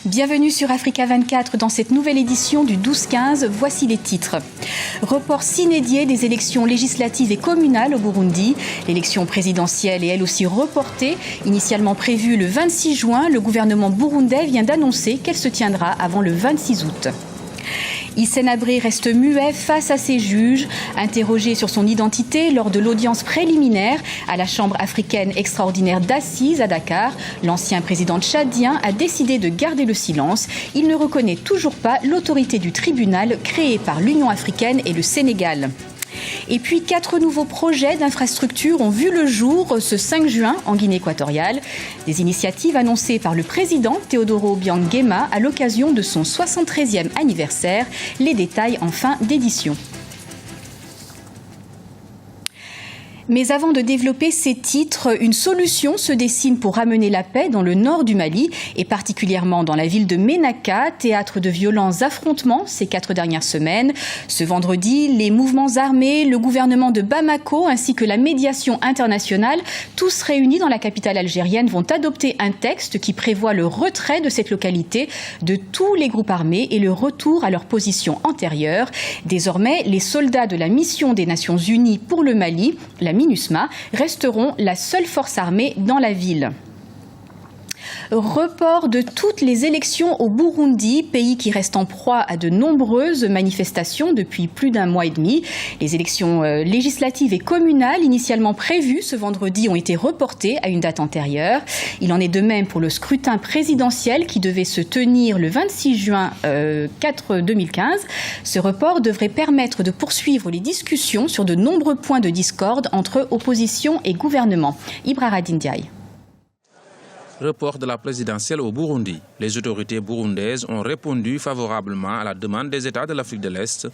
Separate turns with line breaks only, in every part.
Bienvenue sur Africa 24 dans cette nouvelle édition du 12-15. Voici les titres. Report s'inédié des élections législatives et communales au Burundi. L'élection présidentielle est elle aussi reportée. Initialement prévue le 26 juin, le gouvernement burundais vient d'annoncer qu'elle se tiendra avant le 26 août. Hissène Habré reste muet face à ses juges. Interrogé sur son identité lors de l'audience préliminaire à la Chambre africaine extraordinaire d'assises à Dakar, l'ancien président tchadien a décidé de garder le silence. Il ne reconnaît toujours pas l'autorité du tribunal créé par l'Union africaine et le Sénégal. Et puis 4 nouveaux projets d'infrastructures ont vu le jour ce 5 juin en Guinée équatoriale. Des initiatives annoncées par le président Teodoro Obiang Nguema à l'occasion de son 73e anniversaire. Les détails en fin d'édition. Mais avant de développer ces titres, une solution se dessine pour ramener la paix dans le nord du Mali et particulièrement dans la ville de Ménaka, théâtre de violents affrontements ces 4 dernières semaines. Ce vendredi, les mouvements armés, le gouvernement de Bamako ainsi que la médiation internationale, tous réunis dans la capitale algérienne, vont adopter un texte qui prévoit le retrait de cette localité de tous les groupes armés et le retour à leur position antérieure. Désormais, les soldats de la mission des Nations Unies pour le Mali, la MINUSMA, resteront la seule force armée dans la ville. Report de toutes les élections au Burundi, pays qui reste en proie à de nombreuses manifestations depuis plus d'un mois et demi. Les élections législatives et communales initialement prévues ce vendredi ont été reportées à une date antérieure. Il en est de même pour le scrutin présidentiel qui devait se tenir le 26 juin 2015. Ce report devrait permettre de poursuivre les discussions sur de nombreux points de discorde entre opposition et gouvernement. Ibrahima Dindiaye.
Report de la présidentielle au Burundi. Les autorités burundaises ont répondu favorablement à la demande des États de l'Afrique de l'Est.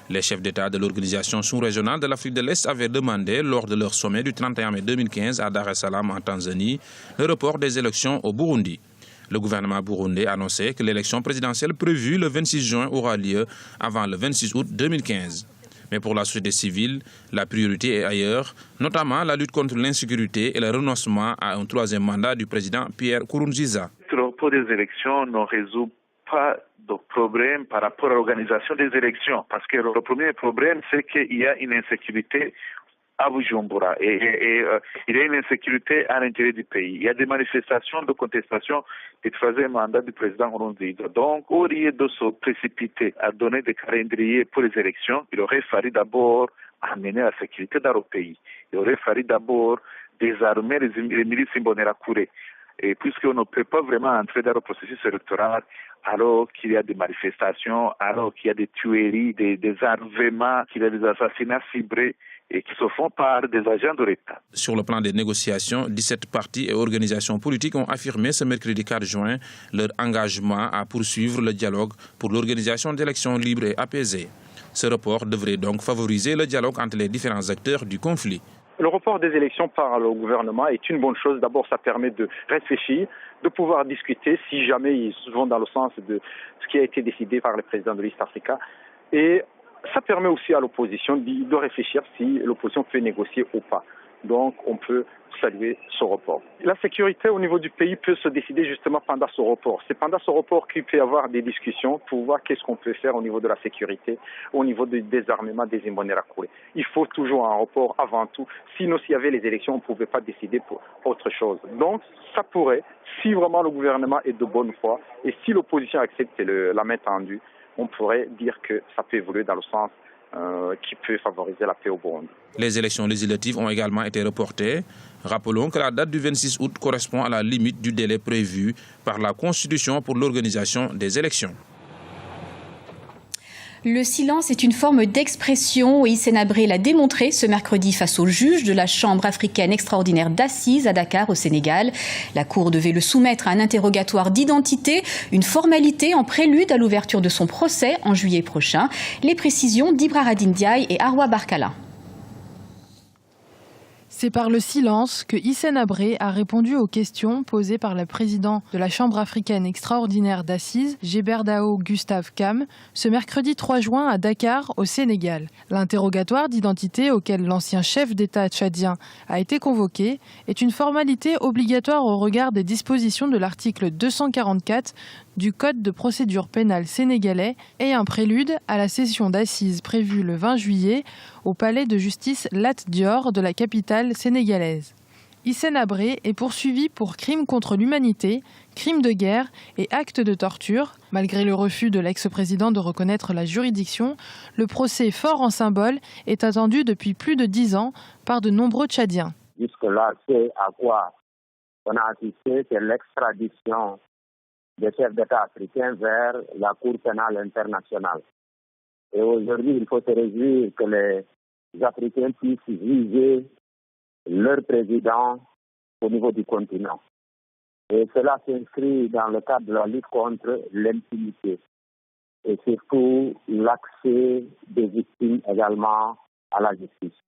Les chefs d'État de l'Organisation sous-régionale de l'Afrique de l'Est avaient demandé, lors de leur sommet du 31 mai 2015 à Dar es Salaam en Tanzanie, le report des élections au Burundi. Le gouvernement burundais annonçait que l'élection présidentielle prévue le 26 juin aura lieu avant le 26 août 2015. Mais pour la société civile, la priorité est ailleurs, notamment la lutte contre l'insécurité et le renoncement à un 3e mandat du président Pierre Nkurunziza.
Le report des élections ne résout pas de problème par rapport à l'organisation des élections. Parce que le premier problème, c'est qu'il y a une insécurité à Bujumbura et il y a une insécurité à l'intérieur du pays. Il y a des manifestations de contestation du 3e mandat du président Nkurunziza. Donc, au lieu de se précipiter à donner des calendriers pour les élections, il aurait fallu d'abord amener la sécurité dans le pays. Il aurait fallu d'abord désarmer les milices Imbonerakure. Et puisqu'on ne peut pas vraiment entrer dans le processus électoral alors qu'il y a des manifestations, alors qu'il y a des tueries, des enlèvements, qu'il y a des assassinats ciblés et qui se font par des agents de l'État.
Sur le plan des négociations, 17 partis et organisations politiques ont affirmé ce mercredi 4 juin leur engagement à poursuivre le dialogue pour l'organisation d'élections libres et apaisées. Ce report devrait donc favoriser le dialogue entre les différents acteurs du conflit.
Le report des élections par le gouvernement est une bonne chose. D'abord, ça permet de réfléchir, de pouvoir discuter si jamais ils vont dans le sens de ce qui a été décidé par le président de l'East Africa. Et ça permet aussi à l'opposition de réfléchir si l'opposition peut négocier ou pas. Donc, on peut saluer ce report. La sécurité au niveau du pays peut se décider justement pendant ce report. C'est pendant ce report qu'il peut y avoir des discussions pour voir qu'est-ce qu'on peut faire au niveau de la sécurité, au niveau du désarmement des Imbonerakure. Il faut toujours un report avant tout. Sinon, s'il y avait les élections, on ne pouvait pas décider pour autre chose. Donc, ça pourrait, si vraiment le gouvernement est de bonne foi et si l'opposition accepte la main tendue, on pourrait dire que ça peut évoluer dans le sens qui peut favoriser la paix au Burundi.
Les élections législatives ont également été reportées. Rappelons que la date du 26 août correspond à la limite du délai prévu par la Constitution pour l'organisation des élections.
Le silence est une forme d'expression et Hissène Habré l'a démontré ce mercredi face au juge de la Chambre africaine extraordinaire d'assises à Dakar au Sénégal. La Cour devait le soumettre à un interrogatoire d'identité, une formalité en prélude à l'ouverture de son procès en juillet prochain. Les précisions d'Ibrahima Dindiaye et Arwa Barkala.
C'est par le silence que Hissène Habré a répondu aux questions posées par le président de la Chambre africaine extraordinaire d'assises, Geberdao Gustave Kam, ce mercredi 3 juin à Dakar, au Sénégal. L'interrogatoire d'identité auquel l'ancien chef d'État tchadien a été convoqué est une formalité obligatoire au regard des dispositions de l'article 244 du Code de procédure pénale sénégalais et un prélude à la session d'assises prévue le 20 juillet au palais de justice Lat Dior de la capitale sénégalaise. Hissène Habré est poursuivi pour crimes contre l'humanité, crimes de guerre et actes de torture. Malgré le refus de l'ex-président de reconnaître la juridiction, le procès fort en symbole est attendu depuis plus de 10 ans par de nombreux Tchadiens.
Jusque-là, c'est à quoi on a assisté, c'est l'extradition des chefs d'État africains vers la Cour pénale internationale. Et aujourd'hui, il faut se réjouir que les Africains puissent juger leur président au niveau du continent. Et cela s'inscrit dans le cadre de la lutte contre l'impunité et surtout l'accès des victimes également à la justice.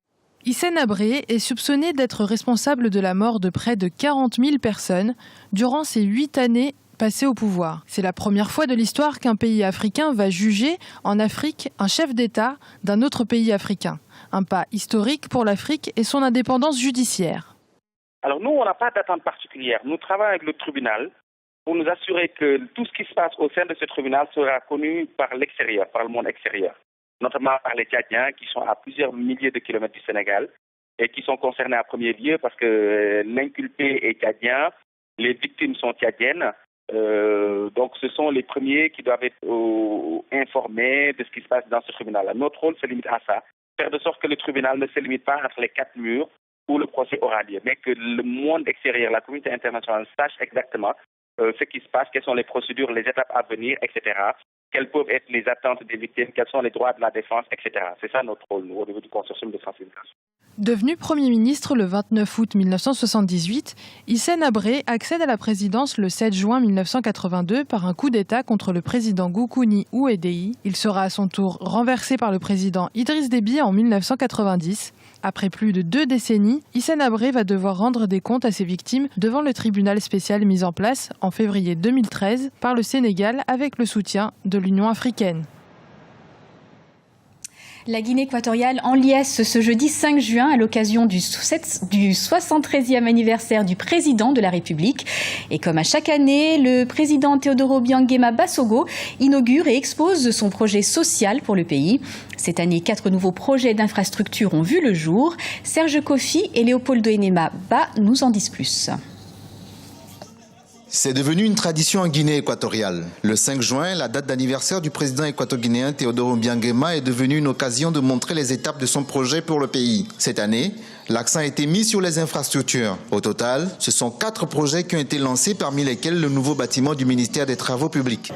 Hissène Habré est soupçonné d'être responsable de la mort de près de 40 000 personnes durant ses 8 années passées au pouvoir. C'est la première fois de l'histoire qu'un pays africain va juger en Afrique un chef d'État d'un autre pays africain. Un pas historique pour l'Afrique et son indépendance judiciaire.
Alors nous, on n'a pas d'attente particulière. Nous travaillons avec le tribunal pour nous assurer que tout ce qui se passe au sein de ce tribunal sera connu par l'extérieur, par le monde extérieur, notamment par les Tchadiens qui sont à plusieurs milliers de kilomètres du Sénégal et qui sont concernés à premier lieu parce que l'inculpé est tchadien, les victimes sont tchadiennes. Donc ce sont les premiers qui doivent être informés de ce qui se passe dans ce tribunal. Notre rôle se limite à ça, faire de sorte que le tribunal ne se limite pas entre les 4 murs où le procès aura lieu, mais que le monde extérieur, la communauté internationale sache exactement ce qui se passe, quelles sont les procédures, les étapes à venir, etc. Quelles peuvent être les attentes des victimes, quels sont les droits de la défense, etc. C'est ça notre rôle au niveau du consortium de sensibilisation.
Devenu Premier ministre le 29 août 1978, Hissène Habré accède à la présidence le 7 juin 1982 par un coup d'État contre le président Goukouni Ouédéi. Il sera à son tour renversé par le président Idriss Déby en 1990. Après plus de 2 décennies, Hissène Habré va devoir rendre des comptes à ses victimes devant le tribunal spécial mis en place en février 2013 par le Sénégal avec le soutien de l'Union africaine.
La Guinée équatoriale en liesse ce jeudi 5 juin à l'occasion du 73e anniversaire du président de la République. Et comme à chaque année, le président Teodoro Obiang Basogo inaugure et expose son projet social pour le pays. Cette année, 4 nouveaux projets d'infrastructures ont vu le jour. Serge Kofi et Léopoldo Enema Ba nous en disent plus.
C'est devenu une tradition en Guinée équatoriale. Le 5 juin, la date d'anniversaire du président équato-guinéen Teodoro Obiang est devenue une occasion de montrer les étapes de son projet pour le pays. Cette année, l'accent a été mis sur les infrastructures. Au total, ce sont 4 projets qui ont été lancés, parmi lesquels le nouveau bâtiment du ministère des Travaux publics.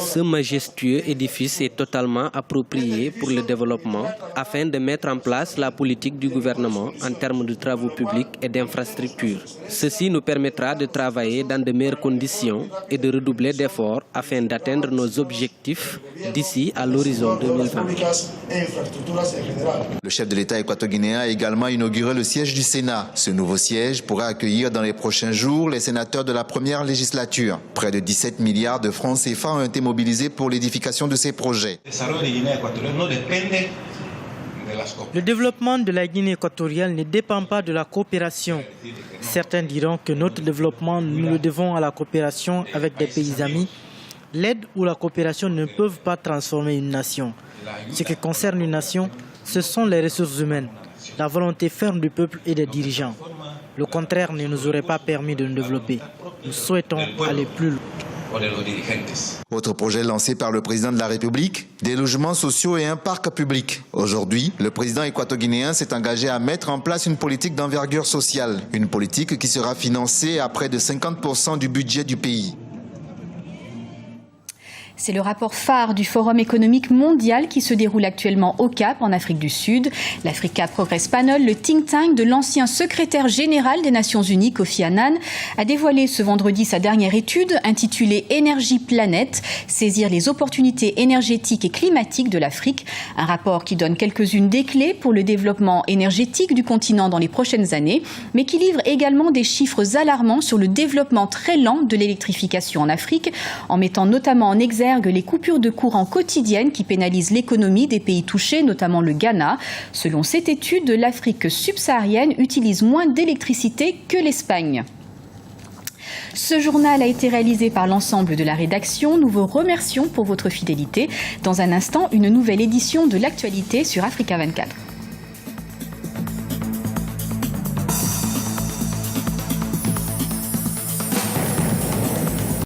Ce majestueux édifice est totalement approprié pour le développement afin de mettre en place la politique du gouvernement en termes de travaux publics et d'infrastructures. Ceci nous permettra de travailler dans de meilleures conditions et de redoubler d'efforts afin d'atteindre nos objectifs d'ici à l'horizon 2020.
Le chef de l'État équato-guinéen a également inauguré le siège du Sénat. Ce nouveau siège pourra accueillir dans les prochains jours les sénateurs de la première législature. Près de 17 milliards de francs CFA ont été mobilisés pour l'édification de ces projets.
Le développement de la Guinée équatoriale ne dépend pas de la coopération. Certains diront que notre développement, nous le devons à la coopération avec des pays amis. L'aide ou la coopération ne peuvent pas transformer une nation. Ce qui concerne une nation, ce sont les ressources humaines, la volonté ferme du peuple et des dirigeants. Le contraire ne nous aurait pas permis de nous développer. Nous souhaitons aller plus loin.
Autre projet lancé par le président de la République, des logements sociaux et un parc public. Aujourd'hui, le président équato-guinéen s'est engagé à mettre en place une politique d'envergure sociale. Une politique qui sera financée à près de 50% du budget du pays.
C'est le rapport phare du Forum économique mondial qui se déroule actuellement au Cap, en Afrique du Sud. L'Africa Progress Panel, le think tank de l'ancien secrétaire général des Nations Unies, Kofi Annan, a dévoilé ce vendredi sa dernière étude intitulée « Énergie Planète, saisir les opportunités énergétiques et climatiques de l'Afrique ». Un rapport qui donne quelques-unes des clés pour le développement énergétique du continent dans les prochaines années, mais qui livre également des chiffres alarmants sur le développement très lent de l'électrification en Afrique, en mettant notamment en exergue les coupures de courant quotidiennes qui pénalisent l'économie des pays touchés, notamment le Ghana. Selon cette étude, l'Afrique subsaharienne utilise moins d'électricité que l'Espagne. Ce journal a été réalisé par l'ensemble de la rédaction. Nous vous remercions pour votre fidélité. Dans un instant, une nouvelle édition de l'actualité sur Africa 24.